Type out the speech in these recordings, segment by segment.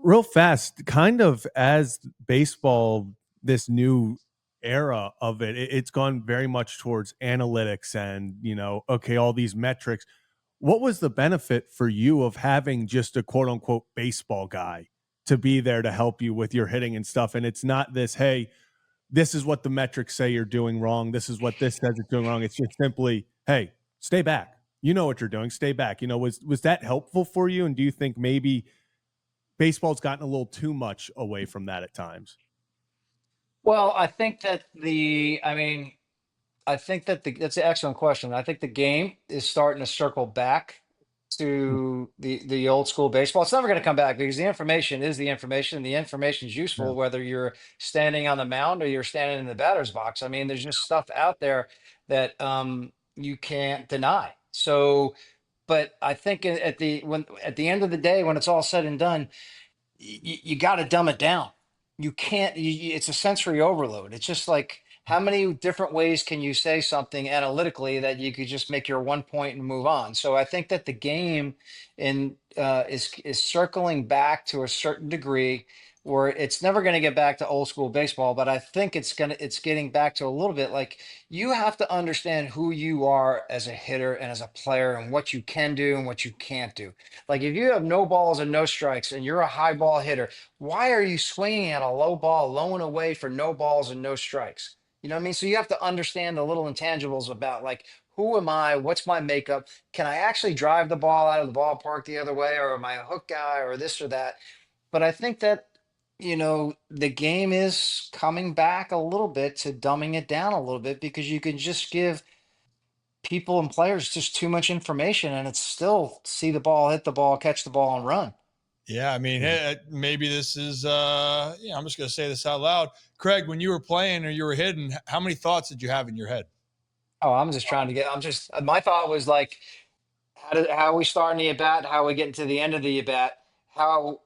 Real fast, kind of as baseball, this new era of it's gone very much towards analytics and, okay, all these metrics. What was the benefit for you of having just a quote unquote baseball guy to be there to help you with your hitting and stuff? And it's not this, hey, this is what the metrics say you're doing wrong. This is what this says it's doing wrong. It's just simply, hey, stay back. You know what you're doing. Stay back. Was that helpful for you? And do you think maybe baseball's gotten a little too much away from that at times? Well, I think that I mean, I think that that's an excellent question. I think the game is starting to circle back to the old school baseball. It's never going to come back because the information is the information. The information is Yeah. useful whether you're standing on the mound or you're standing in the batter's box. I mean, there's just stuff out there that you can't deny. So, but I think at the end of the day, when it's all said and done, you got to dumb it down. You can't. It's a sensory overload. It's just like how many different ways can you say something analytically that you could just make your one point and move on. So I think that the game is circling back to a certain degree where it's never going to get back to old school baseball, but I think it's getting back to a little bit like you have to understand who you are as a hitter and as a player and what you can do and what you can't do. Like if you have no balls and no strikes and you're a high ball hitter, why are you swinging at a low ball, low and away for no balls and no strikes? You know what I mean? So you have to understand the little intangibles about like who am I? What's my makeup? Can I actually drive the ball out of the ballpark the other way, or am I a hook guy, or this or that? But I think that the game is coming back a little bit to dumbing it down a little bit because you can just give people and players just too much information and it's still see the ball, hit the ball, catch the ball, and run. Yeah, I mean, Yeah. hey, maybe this is. I'm just going to say this out loud, Craig. When you were playing or you were hitting, how many thoughts did you have in your head? Oh, I'm just trying to get. I'm just. My thought was like, how are we starting the at bat? How are we getting to the end of the at bat? How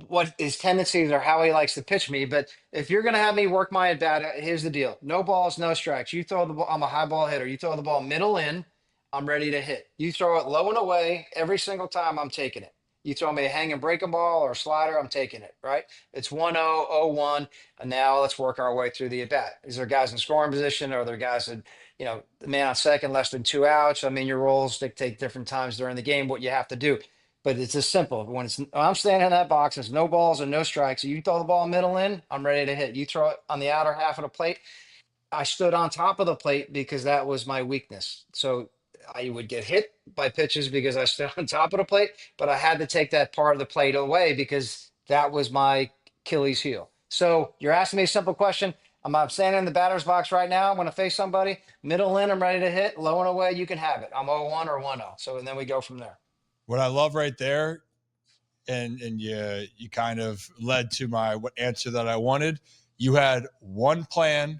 what his tendencies or how he likes to pitch me. But if you're gonna have me work my at bat, here's the deal: no balls, no strikes. You throw the ball. I'm a high ball hitter. You throw the ball middle in, I'm ready to hit. You throw it low and away every single time, I'm taking it. You throw me a hanging breaking ball or a slider, I'm taking it. Right? It's 1-0, 0-1, and now let's work our way through the at bat. Is there guys in scoring position? Or are there guys that the man on second, less than 2 outs. I mean, your roles dictate different times during the game what you have to do. But it's just simple. When I'm standing in that box, there's no balls and no strikes. You throw the ball middle in, I'm ready to hit. You throw it on the outer half of the plate. I stood on top of the plate because that was my weakness. So I would get hit by pitches because I stood on top of the plate, but I had to take that part of the plate away because that was my Achilles heel. So you're asking me a simple question. I'm standing in the batter's box right now. I'm going to face somebody. Middle in, I'm ready to hit. Low and away, you can have it. I'm 0-1 or 1-0. So and then we go from there. What I love right there, and you kind of led to my what answer that I wanted. You had one plan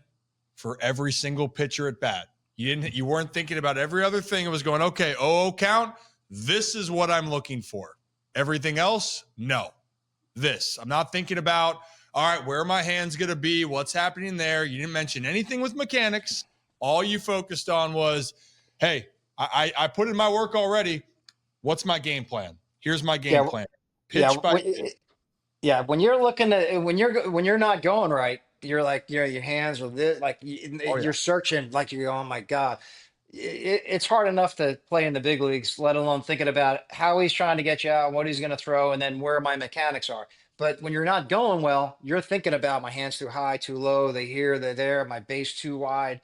for every single pitcher at bat. You weren't thinking about every other thing. It was going, okay, count. This is what I'm looking for. Everything else, no. This. I'm not thinking about, all right, where are my hands going to be? What's happening there? You didn't mention anything with mechanics. All you focused on was, hey, I put in my work already. What's my game plan? Here's my game Yeah, plan. yeah, Pitch by pitch. yeah. When you're looking at when you're not going right, you're like your hands are this, like Oh, yeah. you're searching, like you're oh my god. It's hard enough to play in the big leagues, let alone thinking about how he's trying to get you out, what he's going to throw, and then where my mechanics are. But when you're not going well, you're thinking about my hands too high, too low, they here, they're there, my base too wide.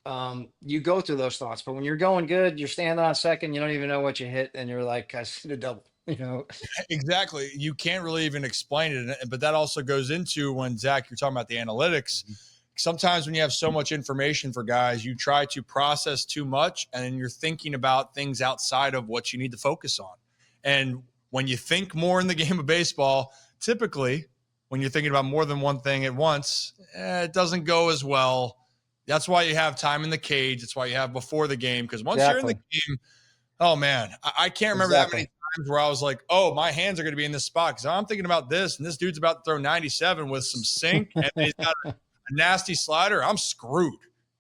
You go through those thoughts. But when you're going good, you're standing on second, you don't even know what you hit, and you're like, I see the double, you know. Exactly. You can't really even explain it. But that also goes into when, Zach, you're talking about the analytics. Sometimes when you have so much information for guys, you try to process too much and then you're thinking about things outside of what you need to focus on. And when you think more in the game of baseball, typically when you're thinking about more than one thing at once, it doesn't go as well. That's why you have time in the cage. That's why you have before the game. Because once you're in the Exactly. game, oh man, I can't remember that many Exactly. times where I was like, oh, my hands are going to be in this spot because I'm thinking about this, and this dude's about to throw 97 with some sink, and he's got a nasty slider. I'm screwed.